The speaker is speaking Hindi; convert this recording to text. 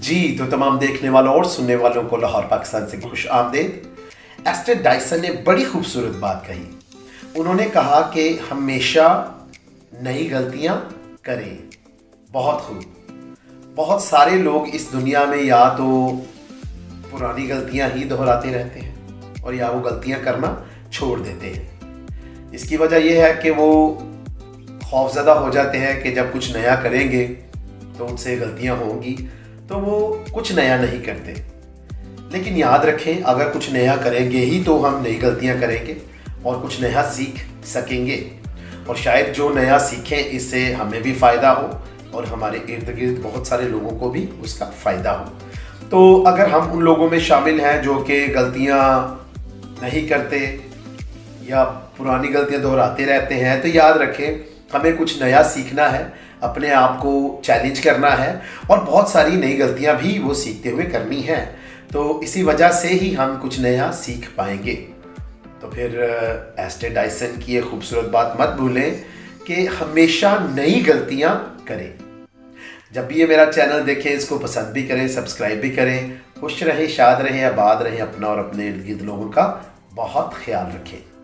जी तो तमाम देखने वालों और सुनने वालों को लाहौर पाकिस्तान से खुश आमदेद। एस्टर डायसन ने बड़ी खूबसूरत बात कही। उन्होंने कहा कि हमेशा नई गलतियां करें। बहुत खूब। बहुत सारे लोग इस दुनिया में या तो पुरानी गलतियां ही दोहराते रहते हैं और या वो गलतियां करना छोड़ देते हैं। इसकी वजह यह है कि वो खौफज़दा हो जाते हैं कि जब कुछ नया करेंगे तो उनसे गलतियां होंगी, तो वो कुछ नया नहीं करते। लेकिन याद रखें, अगर कुछ नया करेंगे ही तो हम नई गलतियां करेंगे और कुछ नया सीख सकेंगे, और शायद जो नया सीखें इससे हमें भी फ़ायदा हो और हमारे इर्द गिर्द बहुत सारे लोगों को भी उसका फ़ायदा हो। तो अगर हम उन लोगों में शामिल हैं जो कि गलतियां नहीं करते या पुरानी गलतियां दोहराते रहते हैं, तो याद रखें हमें कुछ नया सीखना है, अपने आप को चैलेंज करना है और बहुत सारी नई गलतियां भी वो सीखते हुए करनी है। तो इसी वजह से ही हम कुछ नया सीख पाएंगे। तो फिर एस्टर डायसन की ये खूबसूरत बात मत भूलें कि हमेशा नई गलतियां करें। जब भी ये मेरा चैनल देखें, इसको पसंद भी करें, सब्सक्राइब भी करें। खुश रहें, शाद रहें, आबाद रहें। अपना और अपने इर्द गिर्द लोगों का बहुत ख्याल रखें।